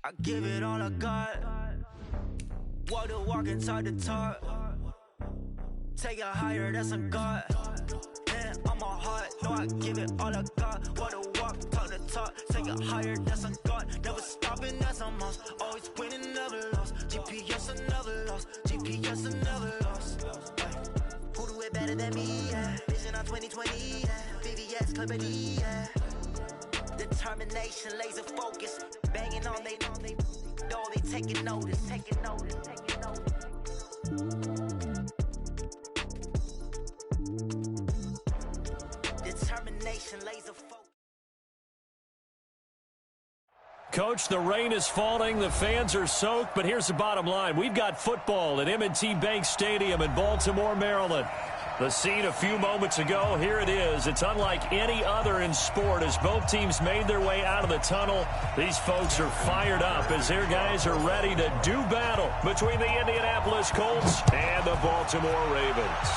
I give it all I got. Walk the walk inside the talk. Take it higher, that's a God. Man, I'm a heart, no, I give it all I got. Walk the walk, talk the talk. Take it higher, that's a God. Never stopping, that's a must. Always winning, never lost. GPS, I never lost. GPS, I never lost. Who do it better than me? Yeah. Vision on 2020, yeah. VVS, Clippity, yeah. Determination, laser focus. Banging on they door, they taking notice. Determination, laser focus. Coach, the rain is falling, the fans are soaked, but here's the bottom line. We've got football at M&T Bank Stadium in Baltimore, Maryland. The scene a few moments ago, here it is. It's unlike any other in sport as both teams made their way out of the tunnel. These folks are fired up as their guys are ready to do battle between the Indianapolis Colts and the Baltimore Ravens.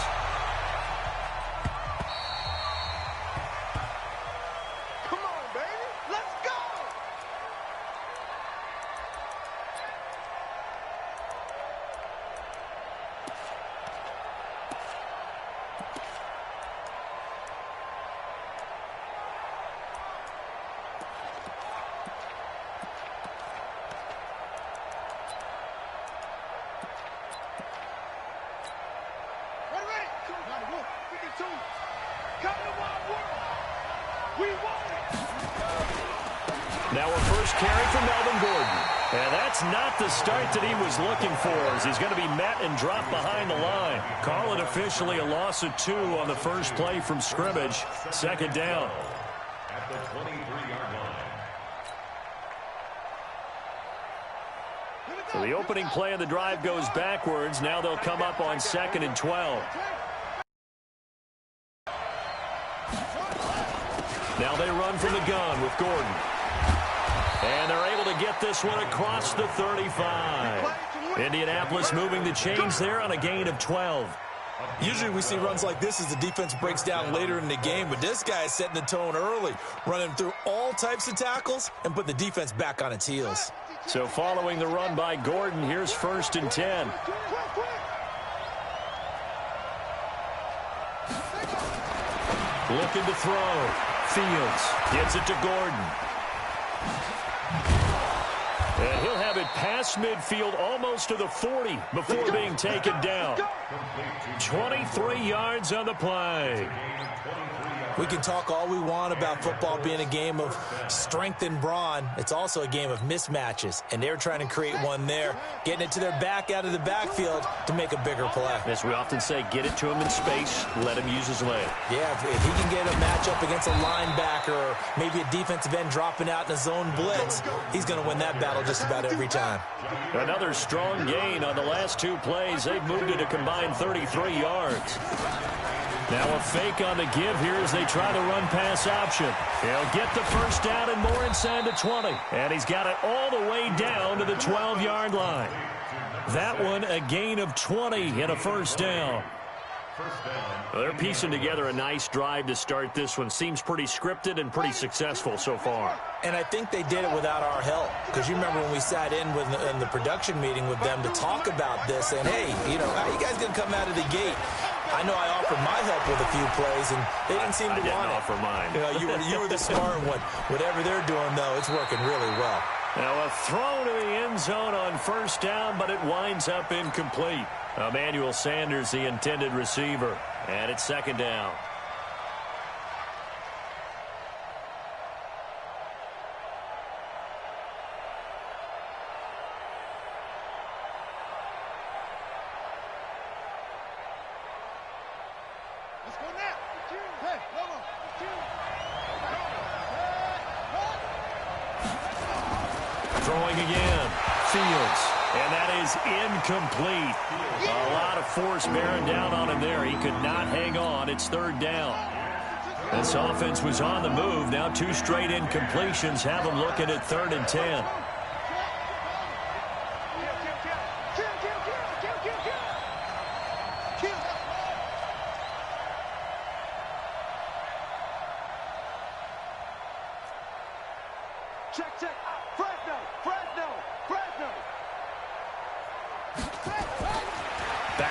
Now a first carry for Melvin Gordon. And that's not the start that he was looking for as he's going to be met and dropped behind the line. Call it officially a loss of 2 on the first play from scrimmage. Second down. At the 23-yard line. So the opening play of the drive goes backwards. Now they'll come up on 2nd and 12. Now they run from the gun with Gordon. And they're able to get this one across the 35. Indianapolis moving the chains there on a gain of 12. Usually we see runs like this as the defense breaks down later in the game, but this guy is setting the tone early, running through all types of tackles and put the defense back on its heels. So following the run by Gordon, here's 1st and 10. Looking to throw. Fields gets it to Gordon. And he'll have it past midfield almost to the 40 before being taken down. 23 yards on the play. We can talk all we want about football being a game of strength and brawn. It's also a game of mismatches, and they're trying to create one there, getting it to their back out of the backfield to make a bigger play. As we often say, get it to him in space, let him use his leg. Yeah, if he can get a matchup against a linebacker or maybe a defensive end dropping out in a zone blitz, he's going to win that battle just about every time. Another strong gain on the last 2 plays. They've moved it a combined 33 yards. Now a fake on the give here as they try the run-pass option. He'll get the first down and more inside the 20. And he's got it all the way down to the 12-yard line. That one a gain of 20 and a first down. Well, they're piecing together a nice drive to start this one. Seems pretty scripted and pretty successful so far. And I think they did it without our help. Because you remember when we sat in the production meeting with them to talk about this. And, hey, how you guys going to come out of the gate? I know I offered my help with a few plays, and they didn't seem to want it. I didn't offer mine. You were the smart one. Whatever they're doing, though, it's working really well. Now a throw to the end zone on first down, but it winds up incomplete. Emmanuel Sanders, the intended receiver. And it's second down. Throwing again. Fields. And that is incomplete. A lot of force bearing down on him there. He could not hang on. It's third down. This offense was on the move. Now 2 straight incompletions have them looking at 3rd and 10. Check. Fresno.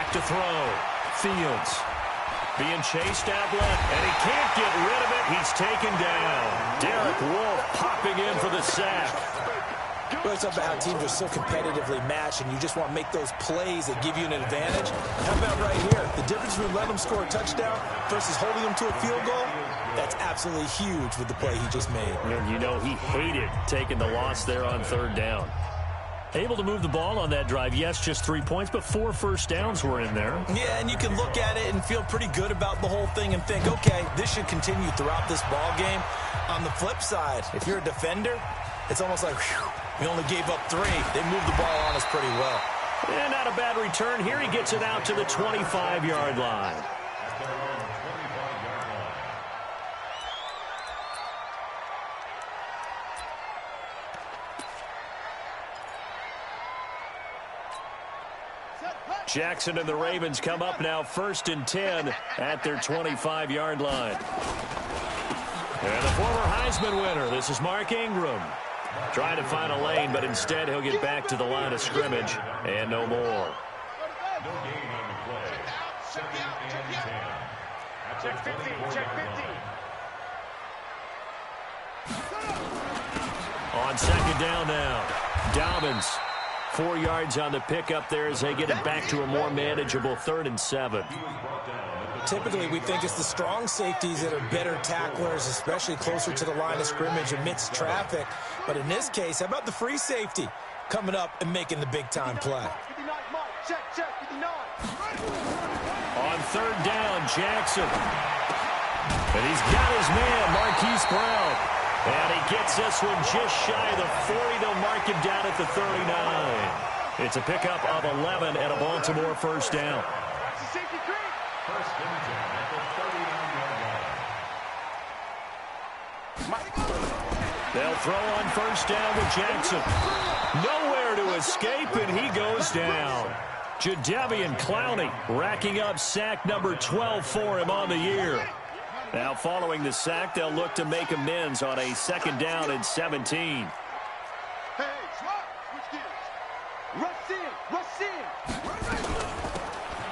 back to throw. Fields being chased out left, and he can't get rid of it. He's taken down. Derek Wolfe popping in for the sack. Well, it's about how teams are so competitively matched, and you just want to make those plays that give you an advantage. How about right here? The difference between letting them score a touchdown versus holding them to a field goal, that's absolutely huge with the play he just made. And you know he hated taking the loss there on third down. Able to move the ball on that drive. Yes, just 3 points, but 4 first downs were in there. Yeah, and you can look at it and feel pretty good about the whole thing and think, okay, this should continue throughout this ball game. On the flip side, if you're a defender, it's almost like, whew, we only gave up 3. They moved the ball on us pretty well. And not a bad return. Here he gets it out to the 25-yard line. Jackson and the Ravens come up now 1st and 10 at their 25-yard line. And the former Heisman winner, this is Mark Ingram. Trying to find a lane, but instead he'll get back to the line of scrimmage and no more. No gain on the play. 2nd and 10. Check 50. Check 50. On 2nd down now, Dobbins. 4 yards on the pickup there as they get it back to a more manageable 3rd and 7. Typically, we think it's the strong safeties that are better tacklers, especially closer to the line of scrimmage amidst traffic. But in this case, how about the free safety coming up and making the big-time play? On 3rd down, Jackson. And he's got his man, Marquise Brown. And he gets this one just shy of the 40. They'll mark him down at the 39. It's a pickup of 11 and a Baltimore first down. First and 10 at the 39-yard line. They'll throw on first down with Jackson. Nowhere to escape, and he goes down. Jadeveon Clowney racking up sack number 12 for him on the year. Now following the sack, they'll look to make amends on a 2nd down and 17.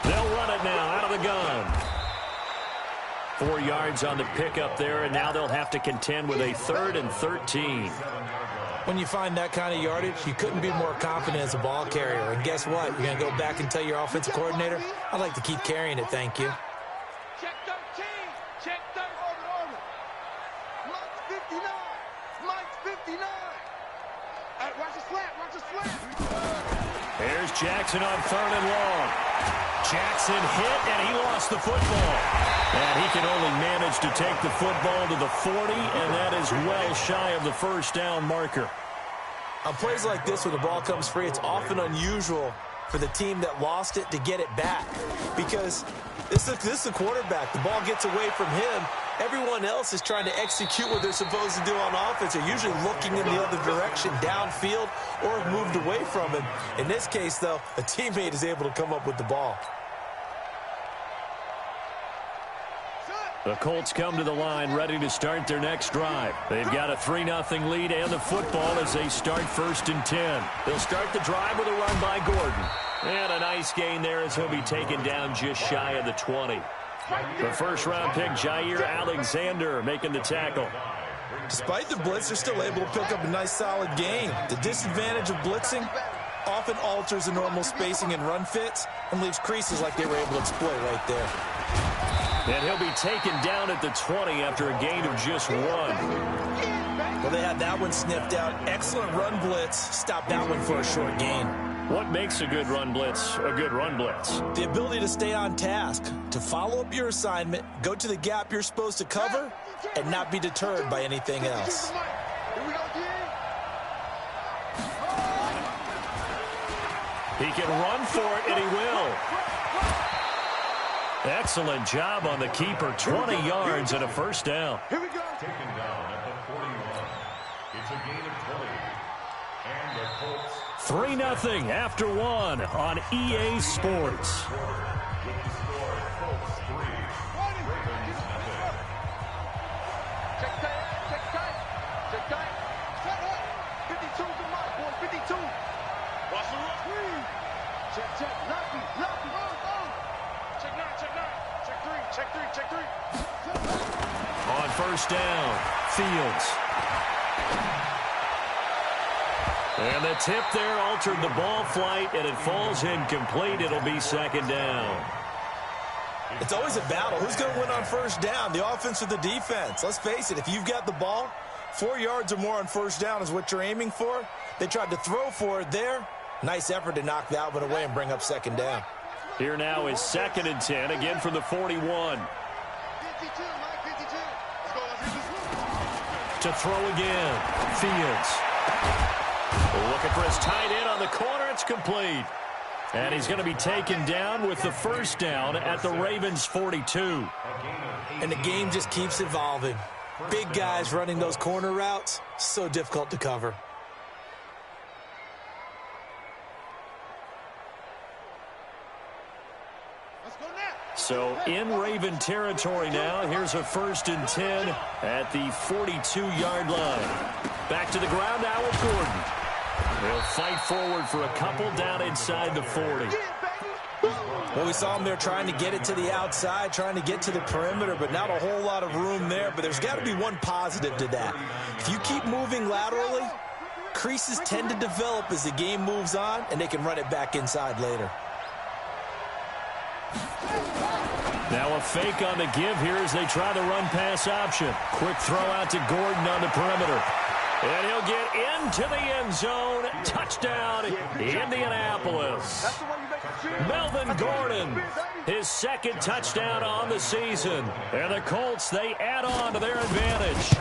They'll run it now out of the gun. 4 yards on the pickup there, and now they'll have to contend with a 3rd and 13. When you find that kind of yardage, you couldn't be more confident as a ball carrier. And guess what? You're going to go back and tell your offensive coordinator, I'd like to keep carrying it, thank you. Check 13. Check 13. Mike's 59. Mike's 59. Watch the slant. Watch the slant. Here's Jackson on 3rd and long. Jackson hit, and he lost the football. And he can only manage to take the football to the 40, and that is well shy of the first down marker. On plays like this, when the ball comes free, it's often unusual for the team that lost it to get it back. Because this is the quarterback. The ball gets away from him. Everyone else is trying to execute what they're supposed to do on offense. They're usually looking in the other direction, downfield, or have moved away from him. In this case, though, a teammate is able to come up with the ball. The Colts come to the line ready to start their next drive. They've got a 3-0 lead and the football as they start 1st and 10. They'll start the drive with a run by Gordon. And a nice gain there as he'll be taken down just shy of the 20. The first-round pick, Jair Alexander, making the tackle. Despite the blitz, they're still able to pick up a nice, solid gain. The disadvantage of blitzing often alters the normal spacing and run fits and leaves creases like they were able to exploit right there. And he'll be taken down at the 20 after a gain of just 1. Well, they had that one sniffed out. Excellent run blitz. Stop that one for a short gain. What makes a good run blitz a good run blitz? The ability to stay on task, to follow up your assignment, go to the gap you're supposed to cover, and not be deterred by anything else. He can run for it, and he will. Excellent job on the keeper. 20 yards and a first down. Taken down at the 41. It's a gain of 20. And the Colts 3-0 after 1 on EA Sports. with the score, Colts 3, Ravens 0. Check tight. Check tight. Check tight. Shut up. 52's the mark, boy. 52. Watch the run. Check. Lucky. Check three. On first down, Fields. And the tip there altered the ball flight, and it falls incomplete. It'll be second down. It's always a battle. Who's going to win on first down, the offense or the defense? Let's face it, if you've got the ball, 4 yards or more on first down is what you're aiming for. They tried to throw for it there. Nice effort to knock that one away and bring up second down. Here now is 2nd and 10, again from the 41. 52, Mike, 52. To throw again, Fields. Looking for his tight end on the corner. It's complete. And he's going to be taken down with the first down at the Ravens' 42. And the game just keeps evolving. Big guys running those corner routes, so difficult to cover. So in Raven territory now. Here's a 1st and 10 at the 42-yard line. Back to the ground now with Gordon. They'll fight forward for a couple down inside the 40. Well, we saw him there trying to get it to the outside, trying to get to the perimeter, but not a whole lot of room there. But there's got to be one positive to that. If you keep moving laterally, creases tend to develop as the game moves on, and they can run it back inside later. Now a fake on the give here as they try the run-pass option. Quick throw out to Gordon on the perimeter. And he'll get into the end zone. Touchdown, Indianapolis. Melvin Gordon, his 2nd touchdown on the season. And the Colts, they add on to their advantage.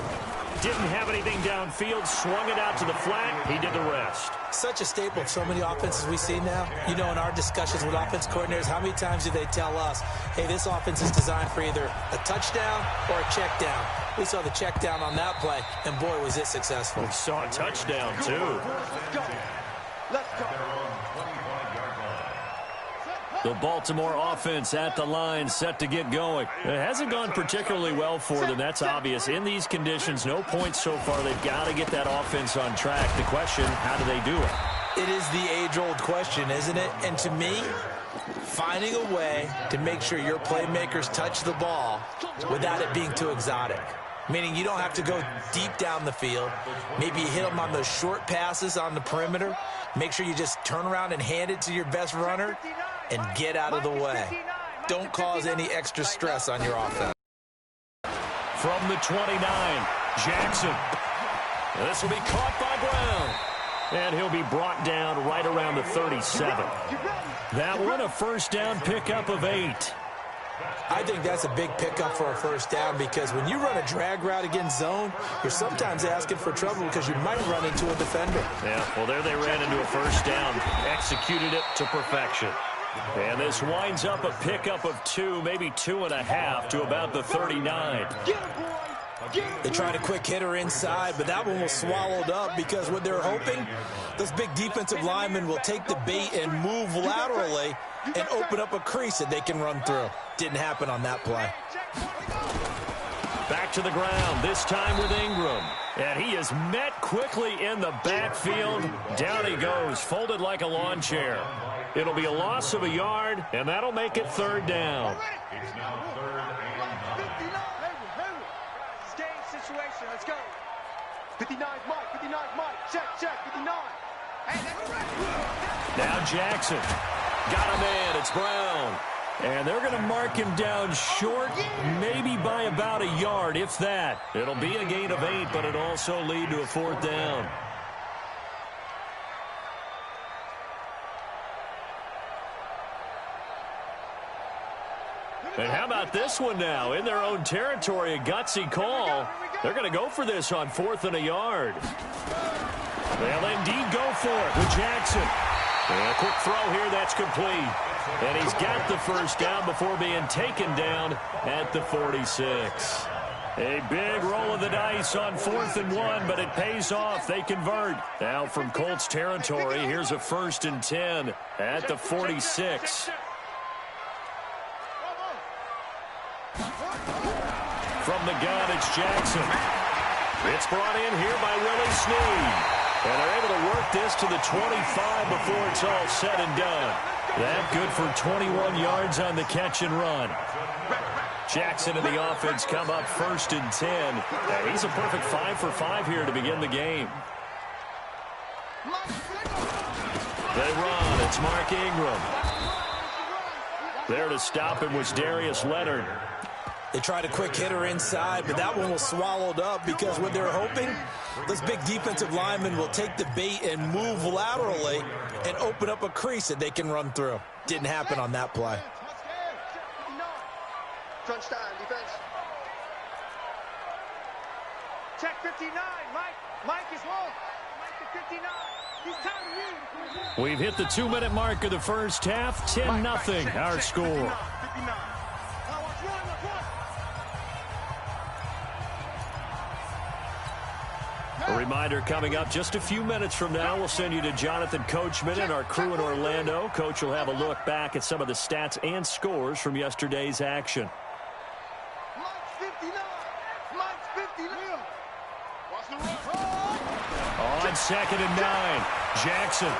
Didn't have anything downfield, swung it out to the flat. He did the rest. Such a staple of so many offenses we see now. You know, in our discussions with offense coordinators, how many times do they tell us, hey, this offense is designed for either a touchdown or a check down. We saw the check down on that play, and boy, was it successful. We saw a touchdown, too. Let's go. The Baltimore offense at the line, set to get going. It hasn't gone particularly well for them. That's obvious. In these conditions, no points so far. They've got to get that offense on track. The question, how do they do it? It is the age-old question, isn't it? And to me, finding a way to make sure your playmakers touch the ball without it being too exotic. Meaning you don't have to go deep down the field. Maybe you hit them on those short passes on the perimeter. Make sure you just turn around and hand it to your best runner and get out of the way. Don't cause any extra stress on your offense. From the 29, Jackson. This will be caught by Brown. And he'll be brought down right around the 37. That one a first down pickup of 8. I think that's a big pickup for a first down because when you run a drag route against zone, you're sometimes asking for trouble because you might run into a defender. Yeah, well, there they ran into a first down. Executed it to perfection. And this winds up a pickup of 2, maybe 2.5 to about the 39. They tried a quick hitter inside, but that one was swallowed up because what they're hoping, those big defensive linemen will take the bait and move laterally and open up a crease that they can run through. Didn't happen on that play. Back to the ground, this time with Ingram. And he is met quickly in the backfield. Down he goes, folded like a lawn chair. It'll be a loss of a yard, and that'll make it 3rd down. It's now 3rd and 9. It's game situation. Let's go. 59 Mike. 59 Mike. Check. 59. Hey, that's right. Now Jackson. Got a man. It's Brown. And they're going to mark him down short, maybe by about a yard, if that. It'll be a gain of 8, but it'll also lead to a 4th down. And how about this one now? In their own territory, a gutsy call. They're going to go for this on 4th and a yard. They'll indeed go for it with Jackson. And a quick throw here, that's complete. And he's got the first down before being taken down at the 46. A big roll of the dice on 4th and 1, but it pays off. They convert. Now from Colts territory, here's a 1st and 10 at the 46. From the gun, it's Jackson. It's brought in here by Willie Snead. And they're able to work this to the 25 before it's all said and done. That good for 21 yards on the catch and run. Jackson and the offense come up 1st and 10. And he's a perfect 5 for 5 here to begin the game. They run. It's Mark Ingram. There to stop him was Darius Leonard. They tried a quick hitter inside, but that one was swallowed up because what they're hoping, those big defensive linemen will take the bait and move laterally and open up a crease that they can run through. Didn't happen on that play. Crunch time, defense. Check 59, Mike. Mike is home. Mike to 59. He's time to We've hit the 2-minute mark of the first half. 10-0 our score. A reminder coming up just a few minutes from now, we'll send you to Jonathan Coachman and our crew in Orlando. Coach will have a look back at some of the stats and scores from yesterday's action. On 2nd and 9, Jackson.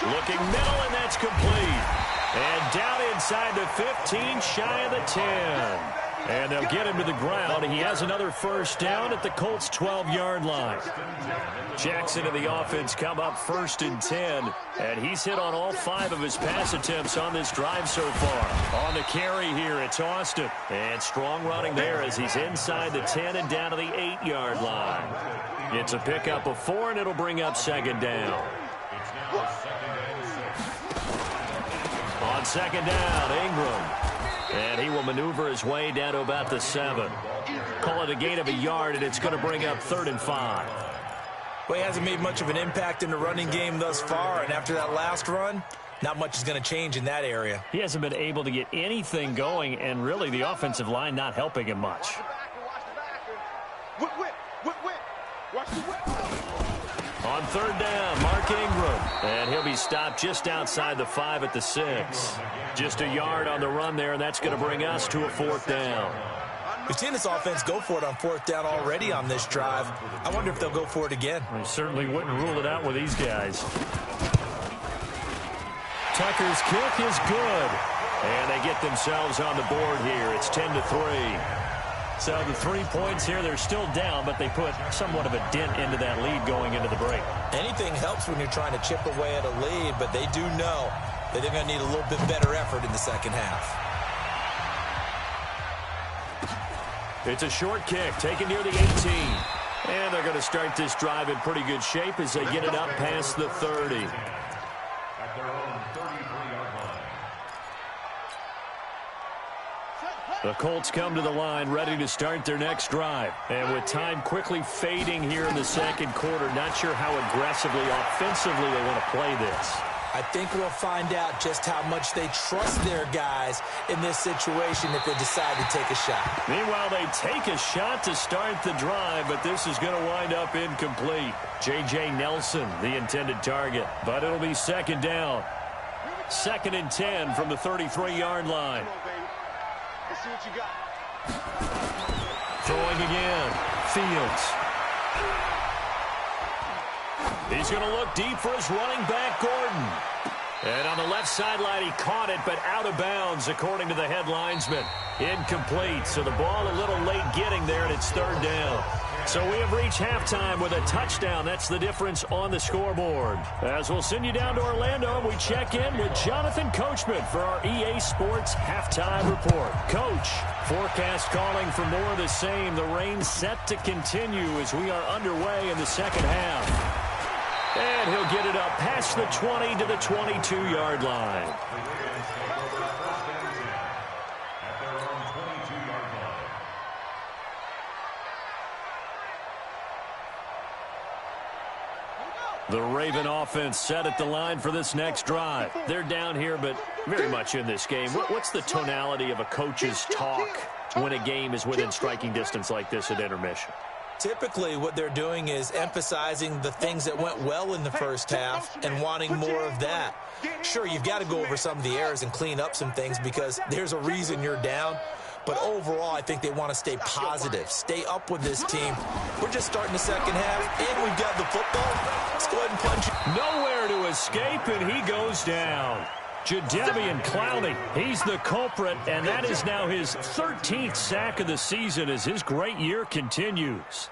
Looking middle, and that's complete. And down inside the 15, shy of the 10. And they'll get him to the ground. He has another first down at the Colts' 12-yard line. Jackson and the offense come up 1st and 10. And he's hit on all 5 of his pass attempts on this drive so far. On the carry here, it's Austin. And strong running there as he's inside the 10 and down to the 8-yard line. It's a pickup of 4, and it'll bring up 2nd down. On 2nd down, Ingram. And he will maneuver his way down to about the 7. Call it a gain of a yard, and it's going to bring up 3rd and 5. Well, he hasn't made much of an impact in the running game thus far, and after that last run, not much is going to change in that area. He hasn't been able to get anything going, and really the offensive line not helping him much. On 3rd down, Mark Ingram. And he'll be stopped just outside the 5 at the 6. Just a yard on the run there, and that's going to bring us to a 4th down. We've seen this offense go for it on 4th down already on this drive. I wonder if they'll go for it again. We certainly wouldn't rule it out with these guys. Tucker's kick is good. And they get themselves on the board here. It's 10-3. So the 3 points here, they're still down, but they put somewhat of a dent into that lead going into the break. Anything helps when you're trying to chip away at a lead, but they do know that they're going to need a little bit better effort in the second half. It's a short kick taken near the 18. And they're going to start this drive in pretty good shape as they get it up past the 30. At their own 33-yard line. The Colts come to the line ready to start their next drive. And with time quickly fading here in the second quarter, not sure how aggressively, offensively they want to play this. I think we'll find out just how much they trust their guys in this situation if they decide to take a shot. Meanwhile, they take a shot to start the drive, but this is going to wind up incomplete. J.J. Nelson, the intended target, but it'll be 2nd down. 2nd and 10 from the 33-yard line. Let's see what you got. Throwing again. Fields. He's going to look deep for his running back, Gordon. And on the left sideline, he caught it, but out of bounds, according to the head linesman. Incomplete, so the ball a little late getting there, and it's 3rd down. So we have reached halftime with a touchdown. That's the difference on the scoreboard. As we'll send you down to Orlando, and we check in with Jonathan Coachman for our EA Sports Halftime Report. Coach, forecast calling for more of the same. The rain set to continue as we are underway in the second half. And he'll get it up past the 20 to the 22-yard line. The Raven offense set at the line for this next drive. They're down here, but very much in this game. What's the tonality of a coach's talk when a game is within striking distance like this at intermission? Typically, what they're doing is emphasizing the things that went well in the first half and wanting more of that. Sure, you've got to go over some of the errors and clean up some things because there's a reason you're down. But overall, I think they want to stay positive, stay up with this team. We're just starting the second half, and we've got the football. Let's go ahead and punch it. Nowhere to escape, and he goes down. Jadeveon Clowney, he's the culprit, and that is now his 13th sack of the season as his great year continues.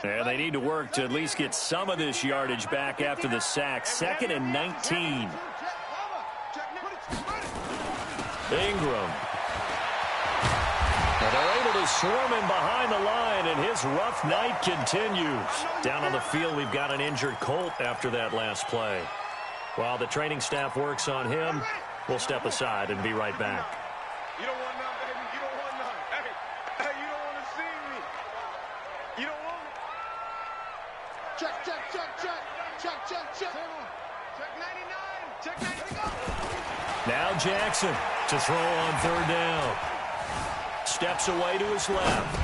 And they need to work to at least get some of this yardage back after the sack. 2nd and 19. Ingram. And they're able to swarm him behind the line, and his rough night continues. Down on the field, we've got an injured Colt after that last play. While the training staff works on him, we'll step aside and be right back. You don't want none, baby. You don't want none. Hey, you don't want to see me. You don't want me. Check. Check 99. Check 90. Go. Now Jackson to throw on 3rd down. Steps away to his left.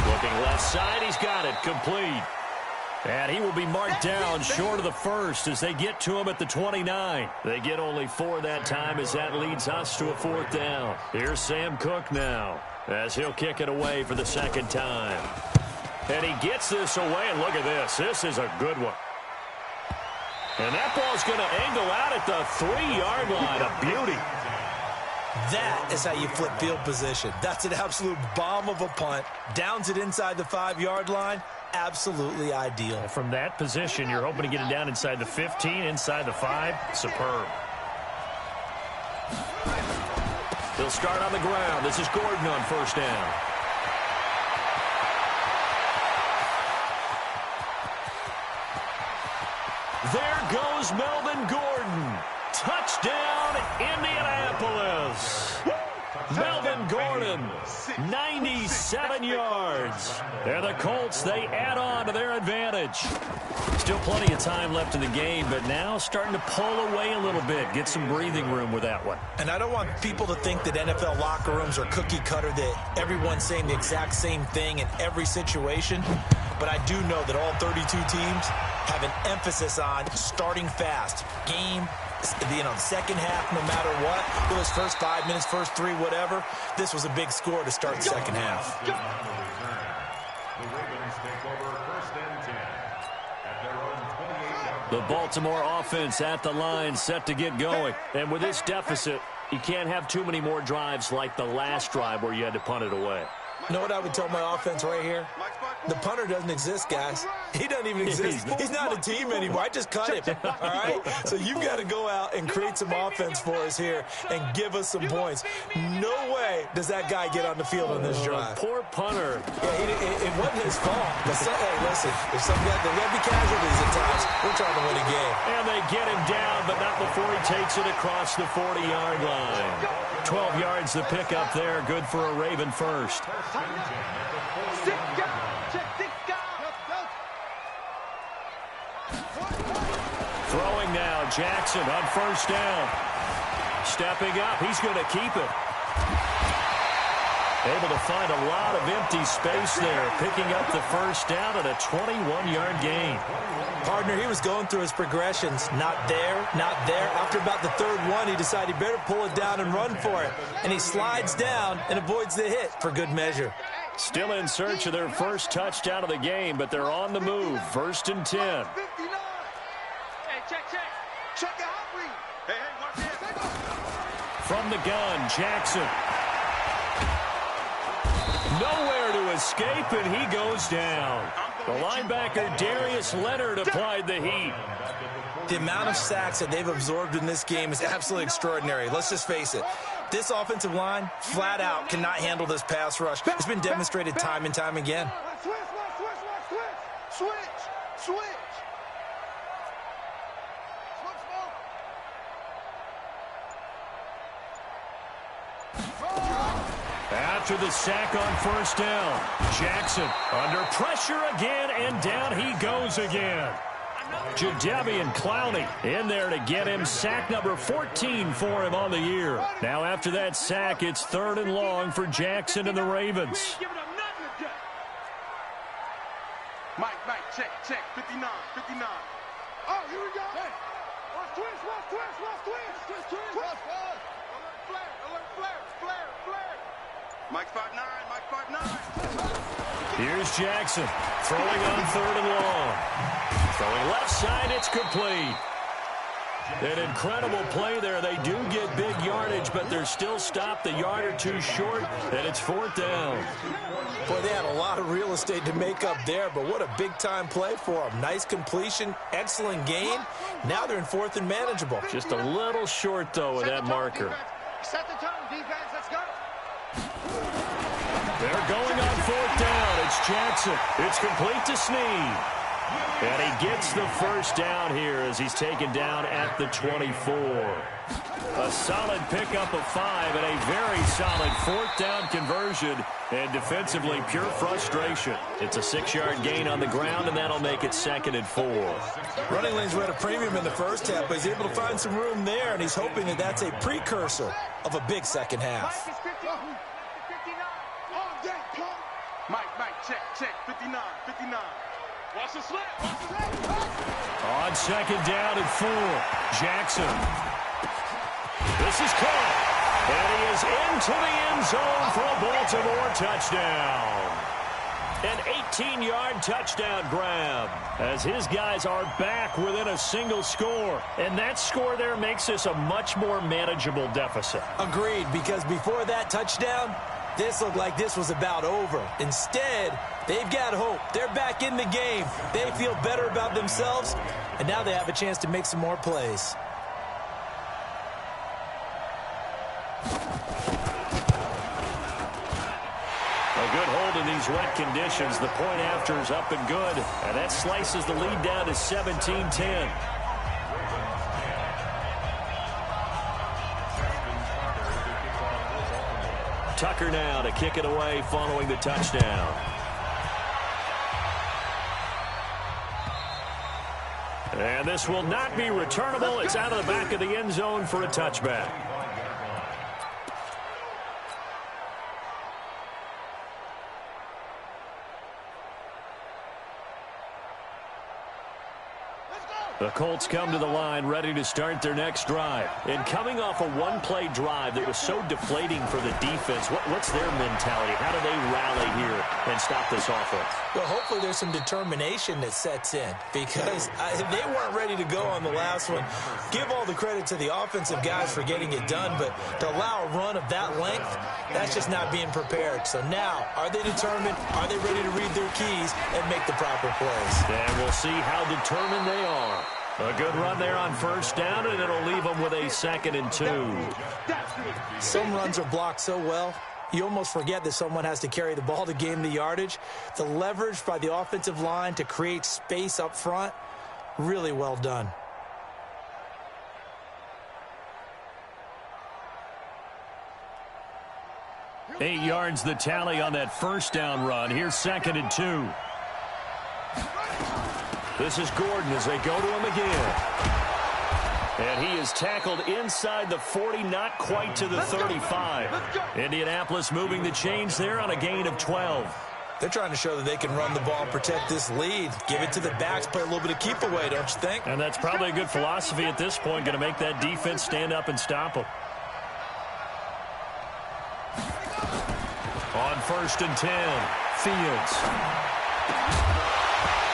Looking left side, he's got it, complete. And he will be marked down short of the first as they get to him at the 29. They get only 4 that time as that leads us to a 4th down. Here's Sam Cook now as he'll kick it away for the 2nd time. And he gets this away, and look at this. This is a good one. And that ball's going to angle out at the 3-yard line. A beauty. That is how you flip field position. That's an absolute bomb of a punt. Downs it inside the 5-yard line. Absolutely ideal. From that position, you're hoping to get it down inside the 15, inside the 5. Superb. He'll start on the ground. This is Gordon on 1st down. There goes Melvin Gordon. Touchdown, Indianapolis. Melvin Gordon, 97 yards. And the Colts, they add on to their advantage. Still plenty of time left in the game, but now starting to pull away a little bit. Get some breathing room with that one. And I don't want people to think that NFL locker rooms are cookie cutter, that everyone's saying the exact same thing in every situation. But I do know that all 32 teams have an emphasis on starting fast. Game, the second half, no matter what, those first 5 minutes, first 3, whatever, this was a big score to start the second half. The Ravens take over 1st and 10 at their own 28-yard line. The Baltimore offense at the line, set to get going. And with this deficit, you can't have too many more drives like the last drive where you had to punt it away. You know what I would tell my offense right here? The punter doesn't exist, guys. He doesn't even exist. He's not a team anymore. I just cut him, all right? So you've got to go out and create some offense for us here and give us some points. No way does that guy get on the field on this drive. Poor punter. Yeah, it wasn't his fault. But hey, listen, if some guys, there will be casualties at times. We're trying to win a game. And they get him down, but not before he takes it across the 40-yard line. 12 yards to pick up there. Good for a Raven first. Throwing now, Jackson on 1st down. Stepping up, he's going to keep it. Able to find a lot of empty space there, picking up the 1st down at a 21-yard gain. Partner, he was going through his progressions. Not there, not there. After about the 3rd one, he decided he better pull it down and run for it. And he slides down and avoids the hit for good measure. Still in search of their first touchdown of the game, but they're on the move. 1st and 10. Hey, check. Check the hot read. Hey, watch this. From the gun, Jackson. Nowhere to escape, and he goes down. The linebacker, Darius Leonard, applied the heat. The amount of sacks that they've absorbed in this game is absolutely extraordinary. Let's just face it. This offensive line, flat out, cannot handle this pass rush. It's been demonstrated time and time again. Switch. After the sack on 1st down, Jackson under pressure again, and down he goes again. Jadeveon Clowney in there to get him sack number 14 for him on the year. Now after that sack, it's 3rd and long for Jackson and the Ravens. Mike, check. 59. Oh, here we go. Hey. Watch twist. Alert flare. Mike 5'9", Mike 5'9". Here's Jackson throwing on 3rd and long. Throwing left side, it's complete. An incredible play there. They do get big yardage, but they're still stopped a yard or two short, and it's 4th down. Boy, they had a lot of real estate to make up there, but what a big-time play for them. Nice completion, excellent gain. Now they're in 4th and manageable. Just a little short, though, with that marker. Set the tone, defense. Let's go. They're going on 4th down. It's Jackson. It's complete to Snead. And he gets the first down here as he's taken down at the 24. A solid pickup of 5 and a very solid 4th down conversion. And defensively, pure frustration. It's a 6-yard gain on the ground, and that'll make it 2nd and 4. Running lanes were at a premium in the first half, but he's able to find some room there, and he's hoping that that's a precursor of a big second half. Mike, check, 59. Watch the slip. On 2nd down and 4, Jackson. This is caught, and he is into the end zone for a Baltimore touchdown. An 18-yard touchdown grab as his guys are back within a single score. And that score there makes this a much more manageable deficit. Agreed, because before that touchdown, this looked like this was about over. Instead, they've got hope. They're back in the game. They feel better about themselves, and now they have a chance to make some more plays. A good hold in these wet conditions. The point after is up and good, and that slices the lead down to 17-10. Tucker now to kick it away following the touchdown. And this will not be returnable. It's out of the back of the end zone for a touchback. The Colts come to the line ready to start their next drive. And coming off a one-play drive that was so deflating for the defense, what's their mentality? How do they rally here and stop this offense? Well, hopefully there's some determination that sets in because they weren't ready to go on the last one. Give all the credit to the offensive guys for getting it done, but to allow a run of that length, that's just not being prepared. So now, are they determined? Are they ready to read their keys and make the proper plays? And we'll see how determined they are. A good run there on 1st down, and it'll leave them with a 2nd and 2. Some runs are blocked so well, you almost forget that someone has to carry the ball to gain the yardage. The leverage by the offensive line to create space up front, really well done. Eight yards the tally on that 1st down run. Here's 2nd and 2. This is Gordon as they go to him again. And he is tackled inside the 40, not quite to the 35. Indianapolis moving the chains there on a gain of 12. They're trying to show that they can run the ball and protect this lead. Give it to the backs, play a little bit of keep away, don't you think? And that's probably a good philosophy at this point, going to make that defense stand up and stop them. On 1st and 10, Fields.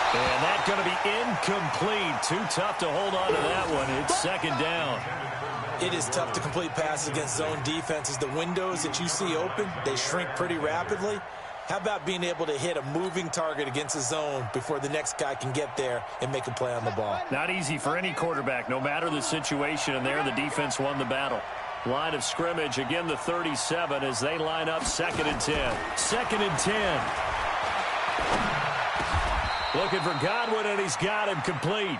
And that's going to be incomplete. Too tough to hold on to that one. It's 2nd down. It is tough to complete passes against zone defenses. The windows that you see open, they shrink pretty rapidly. How about being able to hit a moving target against a zone before the next guy can get there and make a play on the ball? Not easy for any quarterback, no matter the situation. And there, the defense won the battle. Line of scrimmage, again, the 37 as they line up 2nd and 10. 2nd and 10. Looking for Godwin, and he's got him complete.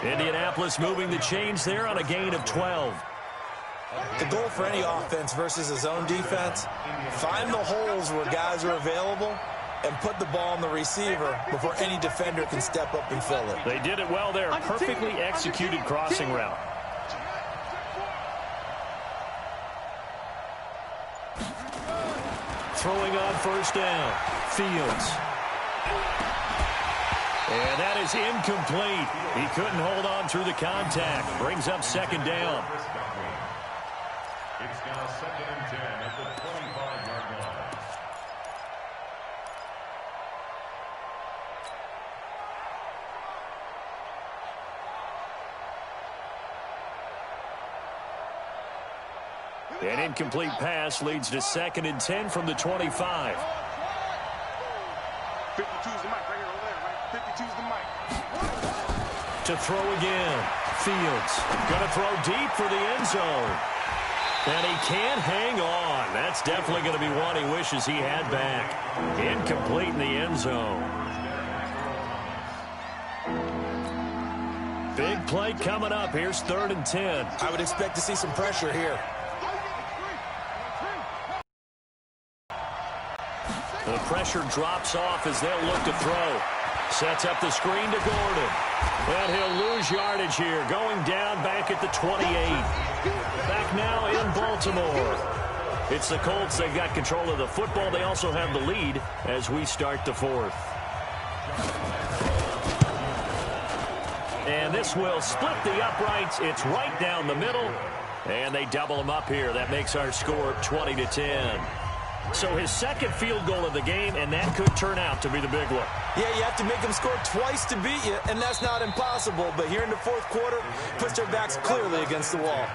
Indianapolis moving the chains there on a gain of 12. The goal for any offense versus a zone defense, find the holes where guys are available and put the ball on the receiver before any defender can step up and fill it. They did it well there. Perfectly executed crossing route. Throwing on 1st down. Fields. And that is incomplete. He couldn't hold on through the contact. Brings up 2nd down. It's now 2nd and 10 at the 25-yard line. An incomplete pass leads to 2nd and 10 from the 25. 52's the mic right here over there, right? 52's the mic. To throw again. Fields going to throw deep for the end zone. And he can't hang on. That's definitely going to be one he wishes he had back. Incomplete in the end zone. Big play coming up. Here's 3rd and 10. I would expect to see some pressure here. The pressure drops off as they'll look to throw. Sets up the screen to Gordon. And he'll lose yardage here, going down back at the 28. Back now in Baltimore. It's the Colts. They've got control of the football. They also have the lead as we start the 4th. And this will split the uprights. It's right down the middle. And they double them up here. That makes our score 20-10. So his 2nd field goal of the game, and that could turn out to be the big one. Yeah, you have to make them score twice to beat you, and that's not impossible. But here in the 4th quarter, puts their backs clearly against the wall.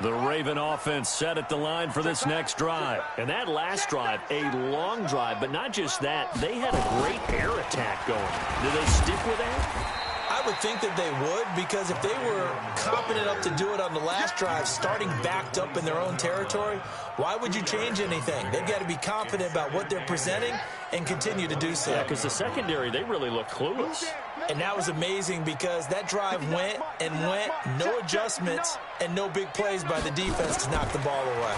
The Raven offense set at the line for this next drive. And that last drive, a long drive, but not just that. They had a great air attack going. Do they stick with that? I would think that they would, because if they were confident enough to do it on the last drive, starting backed up in their own territory, why would you change anything? They've got to be confident about what they're presenting and continue to do so. Yeah, because the secondary, they really look clueless. And that was amazing because that drive went and went, no adjustments, and no big plays by the defense to knock the ball away.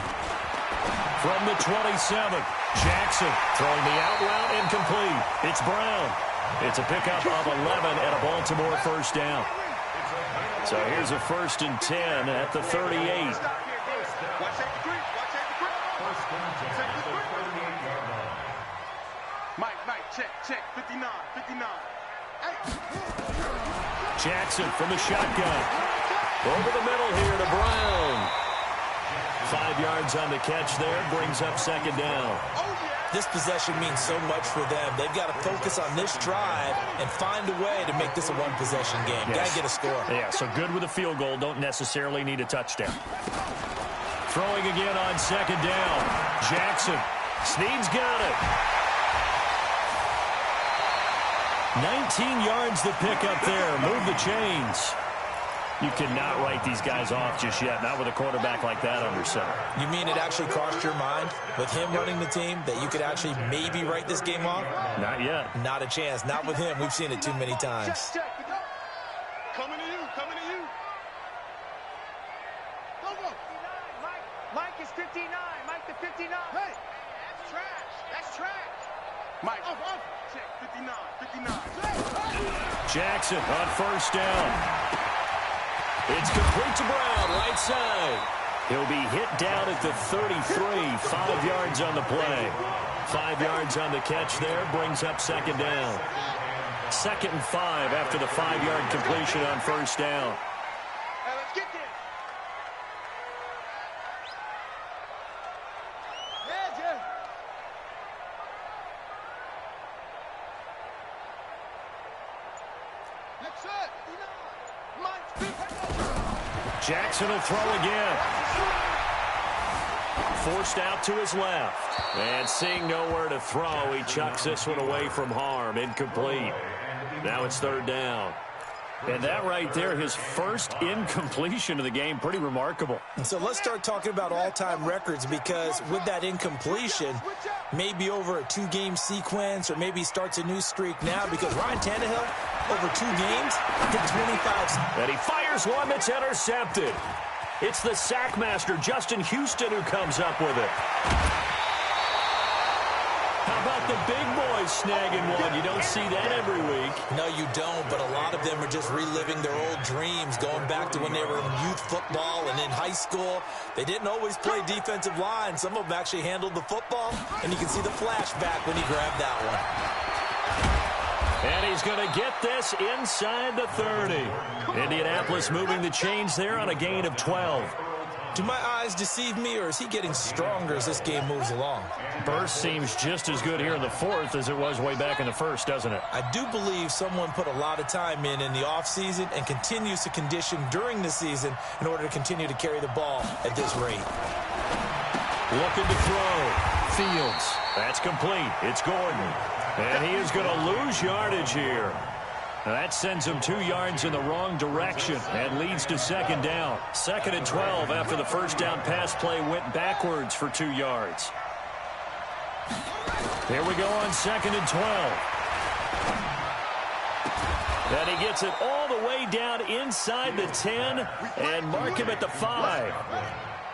From the 27, Jackson throwing the out route incomplete. It's Brown. It's a pickup of 11 and a Baltimore 1st down. So here's a 1st and 10 at the 38. Mike, check, 59. Jackson from the shotgun. Over the middle here to Brown. 5 yards on the catch there, brings up 2nd down. This possession means so much for them. They've got to focus on this drive and find a way to make this a one-possession game. Yes. Got to get a score. Yeah, so good with a field goal. Don't necessarily need a touchdown. Throwing again on 2nd down. Jackson. Snead's got it. 19 yards to pick up there. Move the chains. You cannot write these guys off just yet, not with a quarterback like that under center. You mean it actually crossed your mind with him running the team that you could actually maybe write this game off? Not yet. Not a chance. Not with him. We've seen it too many times. Coming to you. Go. Mike is 59. Mike the 59. Hey. That's trash. Mike, off. Check, 59. Jackson on 1st down. It's complete to Brown, right side. He'll be hit down at the 33, 5 yards on the play. 5 yards on the catch there, brings up 2nd down. 2nd and 5 after the 5-yard completion on 1st down. Hey, let's get this. Yeah. Next set. Jackson will throw again. Forced out to his left. And seeing nowhere to throw, he chucks this one away from harm. Incomplete. Now it's 3rd down. And that right there, his first incompletion of the game, pretty remarkable. So let's start talking about all-time records, because with that incompletion, maybe over a 2-game sequence, or maybe starts a new streak now, because Ryan Tannehill, over 2 games, hit 25. And he fires one that's intercepted. It's the sack master, Justin Houston, who comes up with it. How about the big boys snagging one? You don't see that every week. No, you don't, but a lot of them are just reliving their old dreams, going back to when they were in youth football and in high school. They didn't always play defensive line. Some of them actually handled the football, and you can see the flashback when he grabbed that one. And he's going to get this inside the 30. Indianapolis moving the chains there on a gain of 12. Do my eyes deceive me, or is he getting stronger as this game moves along? Burst seems just as good here in the fourth as it was way back in the first, doesn't it? I do believe someone put a lot of time in the offseason and continues to condition during the season in order to continue to carry the ball at this rate. Looking to throw. Fields. That's complete. It's Gordon. And he is going to lose yardage here. Now that sends him 2 yards in the wrong direction and leads to second down. 2nd and 12 after the first down pass play went backwards for 2 yards. Here we go on 2nd and 12. And he gets it all the way down inside the 10 and mark him at the 5.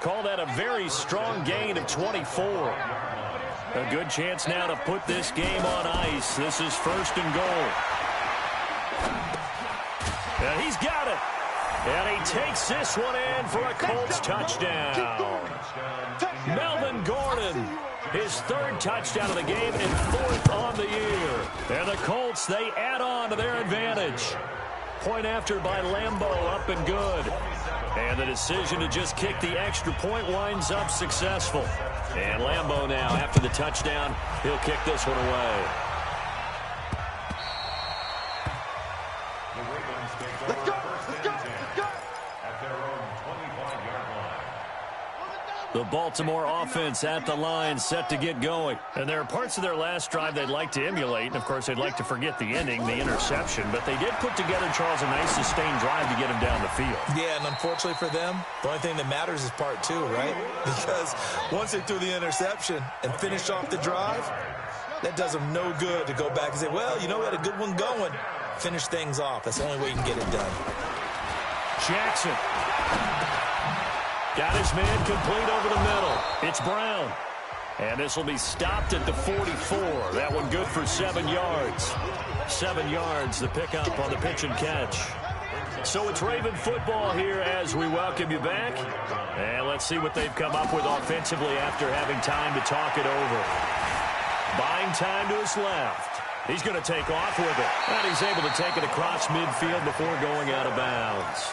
Call that a very strong gain of 24. A good chance now to put this game on ice. This is 1st and goal. And he's got it. And he takes this one in for a Colts touchdown. Melvin Gordon, his 3rd touchdown of the game and 4th on the year. And the Colts, they add on to their advantage. Point after by Lambeau, up and good. And the decision to just kick the extra point winds up successful. And Lambeau now, after the touchdown, he'll kick this one away. Let's go, let's go, let's go. At their own 25-yard line. The Baltimore offense at the line, set to get going. And there are parts of their last drive they'd like to emulate. And, of course, they'd like to forget the ending, the interception. But they did put together, Charles, a nice sustained drive to get him down the field. Yeah, and unfortunately for them, the only thing that matters is part 2, right? Because once they threw the interception and finished off the drive, that does them no good to go back and say, well, you know, we had a good one going. Finish things off. That's the only way you can get it done. Jackson. Got his man complete over the middle. It's Brown. And this will be stopped at the 44. That one good for 7 yards. 7 yards, the pickup on the pitch and catch. So it's Raven football here as we welcome you back. And let's see what they've come up with offensively after having time to talk it over. Buying time to his left. He's going to take off with it. And he's able to take it across midfield before going out of bounds.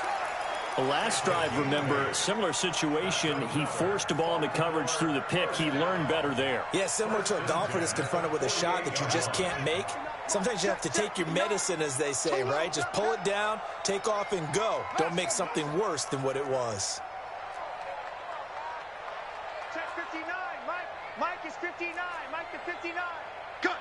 The last drive, remember, similar situation. He forced a ball into coverage through the pick. He learned better there. Yeah, similar to a golfer that's confronted with a shot that you just can't make. Sometimes you have to take your medicine, as they say, right? Just pull it down, take off, and go. Don't make something worse than what it was. Check 59. Mike is 59. Mike to 59. Cut.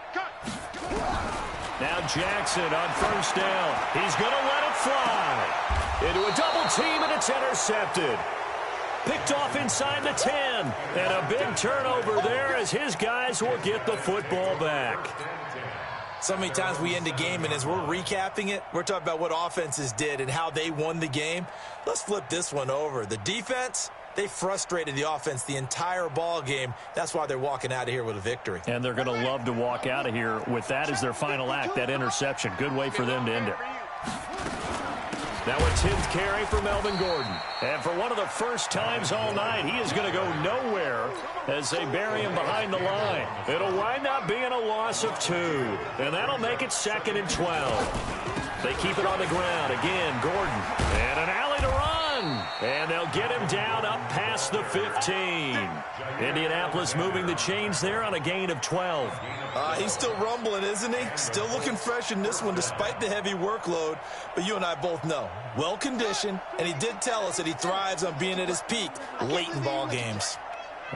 Now Jackson on first down. He's going to let it fly. Into a double team, and it's intercepted. Picked off inside the 10. And a big turnover there as his guys will get the football back. So many times we end a game, and as we're recapping it, we're talking about what offenses did and how they won the game. Let's flip this one over. The defense, they frustrated the offense the entire ball game. That's why they're walking out of here with a victory. And they're going to love to walk out of here with that as their final act, that interception. Good way for them to end it. Now a 10th carry for Melvin Gordon. And for one of the first times all night, he is going to go nowhere as they bury him behind the line. It'll wind up being a loss of 2. And that'll make it 2nd and 12. They keep it on the ground. Again, Gordon. And an alley to run. And they'll get him down up past the 15. Indianapolis moving the chains there on a gain of 12. He's still rumbling, isn't he? Still looking fresh in this one despite the heavy workload. But you and I both know, well-conditioned, and he did tell us that he thrives on being at his peak late in ball games.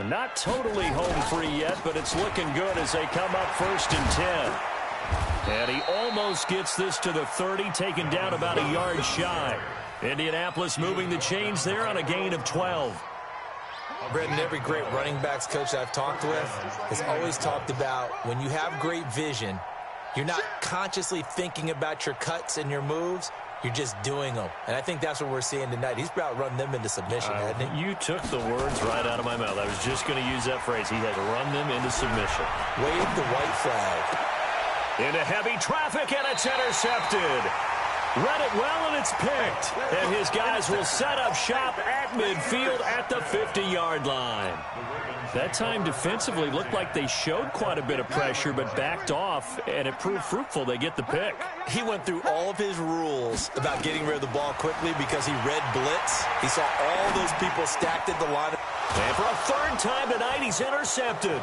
Not totally home free yet, but it's looking good as they come up 1st and 10. And he almost gets this to the 30, taken down about a yard shy. Indianapolis moving the chains there on a gain of 12. Brendan, every great running backs coach I've talked with has always talked about when you have great vision, you're not consciously thinking about your cuts and your moves. You're just doing them. And I think that's what we're seeing tonight. He's about running them into submission, hasn't he? You took the words right out of my mouth. I was just going to use that phrase. He had run them into submission. Wave the white flag. Into heavy traffic, and it's intercepted. Read it well, and it's picked. And his guys will set up shop at midfield at the 50-yard line. That time defensively looked like they showed quite a bit of pressure but backed off, and it proved fruitful. They get the pick. He went through all of his rules about getting rid of the ball quickly because he read blitz. He saw all those people stacked at the line. And for a third time tonight, he's intercepted.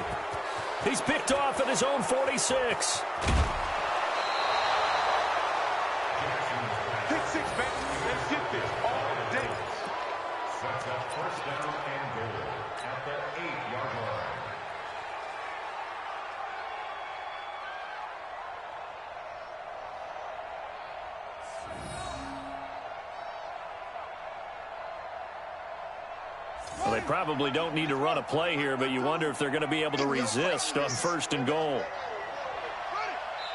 He's picked off at his own 46. Pick six, man. Let's get this all day. Sets up first down and goal at the 8-yard line. Well, they probably don't need to run a play here, but you wonder if they're going to be able to resist on first and goal.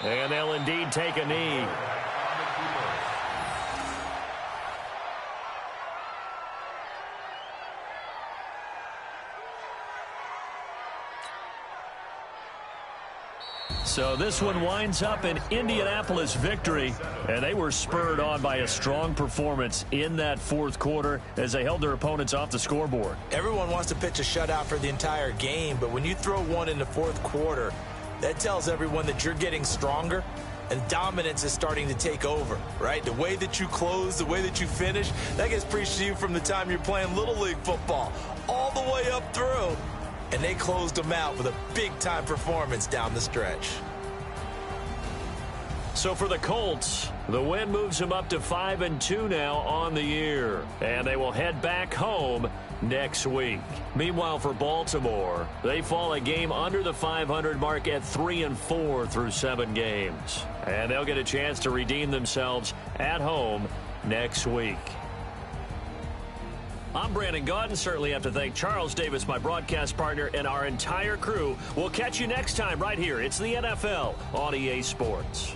And they'll indeed take a knee. So this one winds up an Indianapolis victory, and they were spurred on by a strong performance in that fourth quarter as they held their opponents off the scoreboard. Everyone wants to pitch a shutout for the entire game, but when you throw one in the fourth quarter, that tells everyone that you're getting stronger and dominance is starting to take over, right? The way that you close, the way that you finish, that gets preached to you from the time you're playing Little League football all the way up through. And they closed them out with a big-time performance down the stretch. So for the Colts, the win moves them up to 5-2 now on the year. And they will head back home next week. Meanwhile, for Baltimore, they fall a game under the 500 mark at 3-4 through 7 games. And they'll get a chance to redeem themselves at home next week. I'm Brandon Gaudin. Certainly have to thank Charles Davis, my broadcast partner, and our entire crew. We'll catch you next time right here. It's the NFL on EA Sports.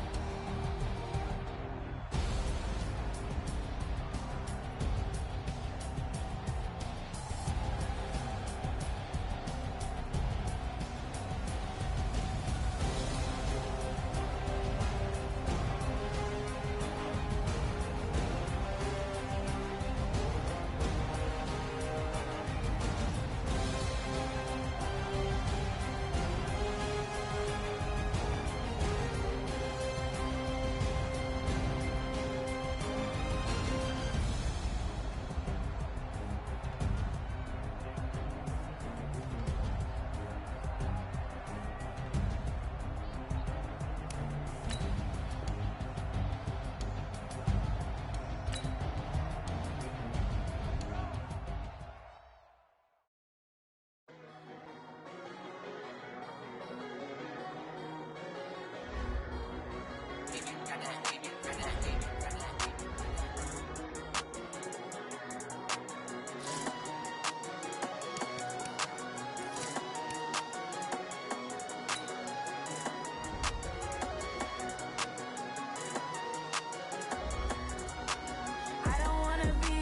I don't wanna be